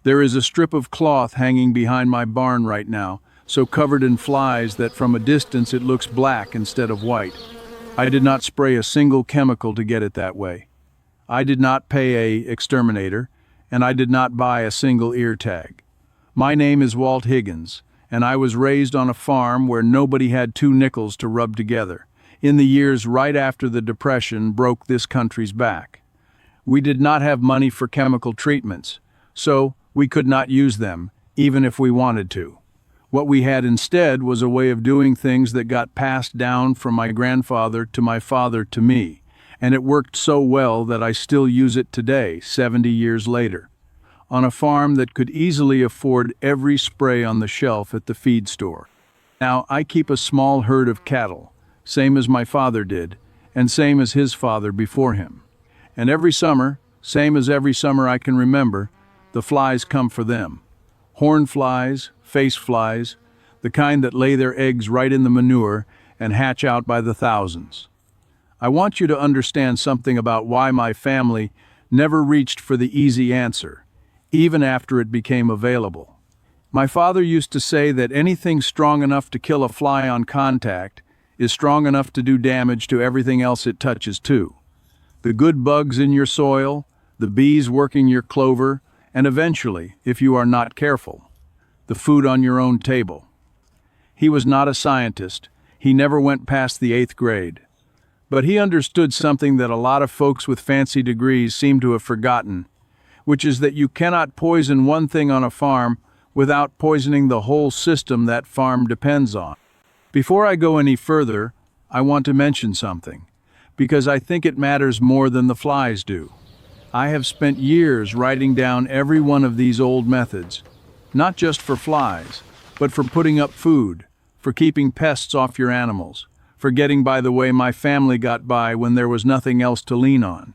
There is a strip of cloth hanging behind my barn right now, so covered in flies that from a distance it looks black instead of white. I did not spray a single chemical to get it that way. I did not pay a exterminator, and I did not buy a single ear tag. My name is Walt Higgins, and I was raised on a farm where nobody had two nickels to rub together, in the years right after the Depression broke this country's back. We did not have money for chemical treatments, so we could not use them, even if we wanted to. What we had instead was a way of doing things that got passed down from my grandfather to my father to me, and it worked so well that I still use it today, 70 years later, on a farm that could easily afford every spray on the shelf at the feed store. Now, I keep a small herd of cattle, same as my father did, and same as his father before him. And every summer, same as every summer I can remember, the flies come for them. Horn flies, face flies, the kind that lay their eggs right in the manure and hatch out by the thousands. I want you to understand something about why my family never reached for the easy answer, even after it became available. My father used to say that anything strong enough to kill a fly on contact is strong enough to do damage to everything else it touches too. The good bugs in your soil, the bees working your clover, and eventually, if you are not careful, the food on your own table. He was not a scientist. He never went past the 8th grade. But he understood something that a lot of folks with fancy degrees seem to have forgotten, which is that you cannot poison one thing on a farm without poisoning the whole system that farm depends on. Before I go any further, I want to mention something, because I think it matters more than the flies do. I have spent years writing down every one of these old methods, not just for flies, but for putting up food, for keeping pests off your animals, for getting by the way my family got by when there was nothing else to lean on.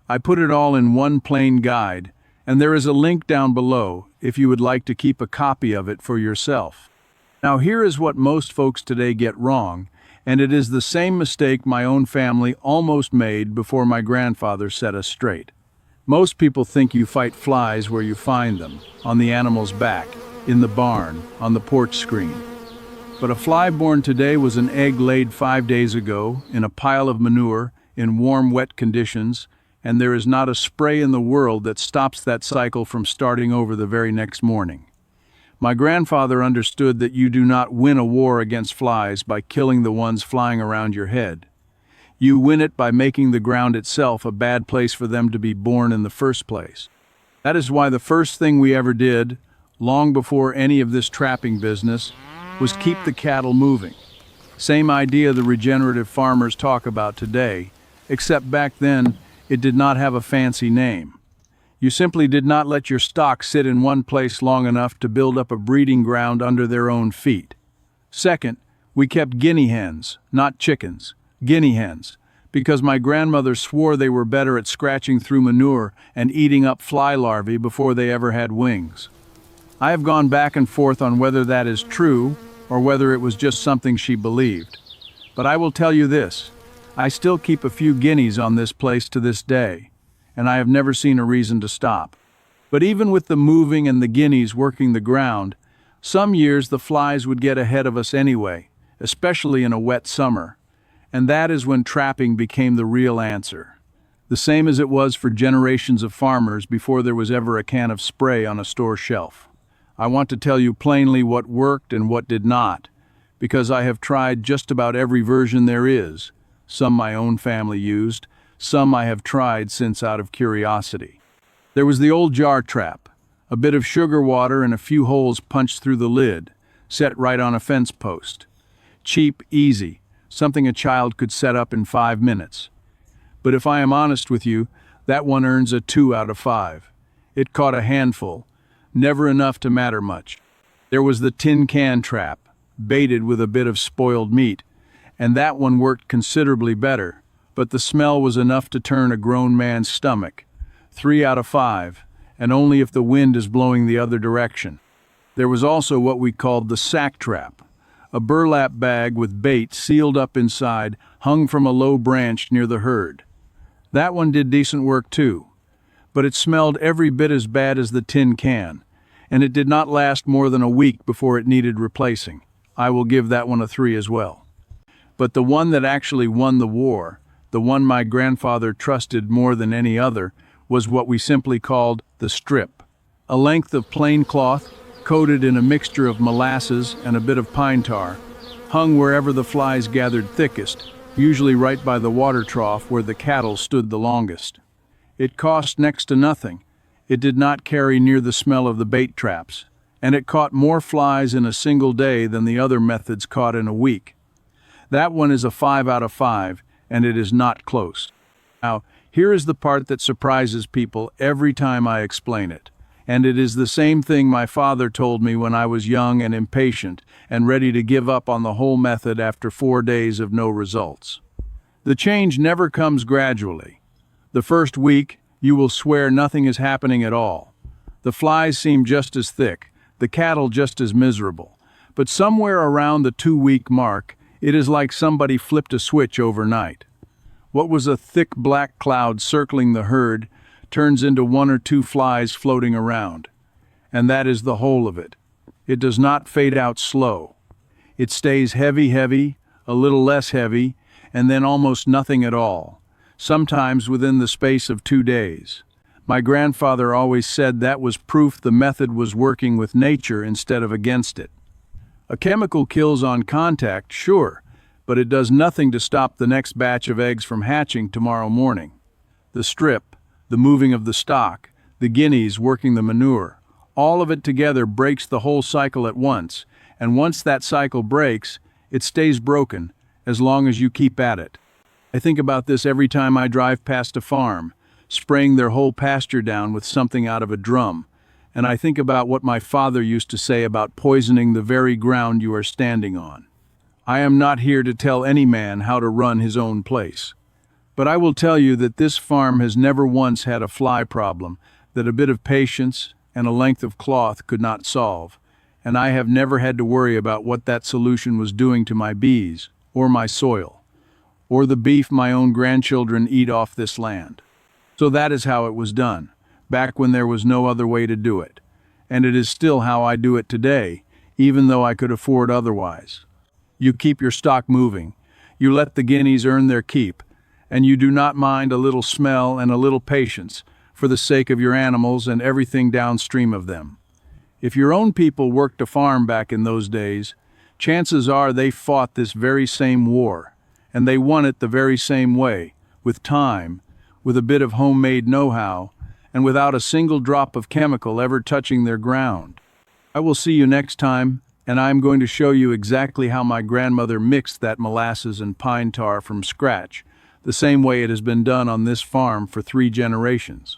I put it all in one plain guide, and there is a link down below if you would like to keep a copy of it for yourself. Now here is what most folks today get wrong, and it is the same mistake my own family almost made before my grandfather set us straight. Most people think you fight flies where you find them, on the animal's back, in the barn, on the porch screen. But a fly born today was an egg laid 5 days ago, in a pile of manure, in warm, wet conditions, and there is not a spray in the world that stops that cycle from starting over the very next morning. My grandfather understood that you do not win a war against flies by killing the ones flying around your head. You win it by making the ground itself a bad place for them to be born in the first place. That is why the first thing we ever did, long before any of this trapping business, was keep the cattle moving. Same idea the regenerative farmers talk about today, except back then it did not have a fancy name. You simply did not let your stock sit in one place long enough to build up a breeding ground under their own feet. Second, we kept guinea hens, not chickens. Guinea hens, because my grandmother swore they were better at scratching through manure and eating up fly larvae before they ever had wings. I have gone back and forth on whether that is true or whether it was just something she believed. But I will tell you this, I still keep a few guineas on this place to this day, and I have never seen a reason to stop. But even with the moving and the guineas working the ground, some years the flies would get ahead of us anyway, especially in a wet summer. And that is when trapping became the real answer. The same as it was for generations of farmers before there was ever a can of spray on a store shelf. I want to tell you plainly what worked and what did not, because I have tried just about every version there is. Some my own family used, some I have tried since out of curiosity. There was the old jar trap, a bit of sugar water and a few holes punched through the lid, set right on a fence post. Cheap, easy. Something a child could set up in 5 minutes. But if I am honest with you, that one earns a 2 out of 5. It caught a handful, never enough to matter much. There was the tin can trap, baited with a bit of spoiled meat, and that one worked considerably better, but the smell was enough to turn a grown man's stomach. 3 out of 5, and only if the wind is blowing the other direction. There was also what we called the sack trap, a burlap bag with bait sealed up inside, hung from a low branch near the herd. That one did decent work too, but it smelled every bit as bad as the tin can, and it did not last more than a week before it needed replacing. I will give that one a 3 as well. But the one that actually won the war, the one my grandfather trusted more than any other, was what we simply called the strip. A length of plain cloth, coated in a mixture of molasses and a bit of pine tar, hung wherever the flies gathered thickest, usually right by the water trough where the cattle stood the longest. It cost next to nothing. It did not carry near the smell of the bait traps, and it caught more flies in a single day than the other methods caught in a week. That one is a 5 out of 5, and it is not close. Now, here is the part that surprises people every time I explain it, and it is the same thing my father told me when I was young and impatient and ready to give up on the whole method after 4 days of no results. The change never comes gradually. The first week, you will swear nothing is happening at all. The flies seem just as thick, the cattle just as miserable, but somewhere around the 2-week mark, it is like somebody flipped a switch overnight. What was a thick black cloud circling the herd turns into 1 or 2 flies floating around. And that is the whole of it. It does not fade out slow. It stays heavy, a little less heavy, and then almost nothing at all, sometimes within the space of 2 days. My grandfather always said that was proof the method was working with nature instead of against it. A chemical kills on contact, sure, but it does nothing to stop the next batch of eggs from hatching tomorrow morning. The strip, the moving of the stock, the guineas working the manure, all of it together breaks the whole cycle at once, and once that cycle breaks, it stays broken as long as you keep at it. I think about this every time I drive past a farm, spraying their whole pasture down with something out of a drum, and I think about what my father used to say about poisoning the very ground you are standing on. I am not here to tell any man how to run his own place, but I will tell you that this farm has never once had a fly problem that a bit of patience and a length of cloth could not solve, and I have never had to worry about what that solution was doing to my bees, or my soil, or the beef my own grandchildren eat off this land. So that is how it was done, back when there was no other way to do it, and it is still how I do it today, even though I could afford otherwise. You keep your stock moving, you let the guineas earn their keep, and you do not mind a little smell and a little patience for the sake of your animals and everything downstream of them. If your own people worked a farm back in those days, chances are they fought this very same war, and they won it the very same way, with time, with a bit of homemade know-how, and without a single drop of chemical ever touching their ground. I will see you next time, and I am going to show you exactly how my grandmother mixed that molasses and pine tar from scratch, the same way it has been done on this farm for 3 generations.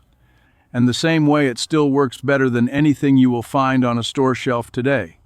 And the same way it still works better than anything you will find on a store shelf today.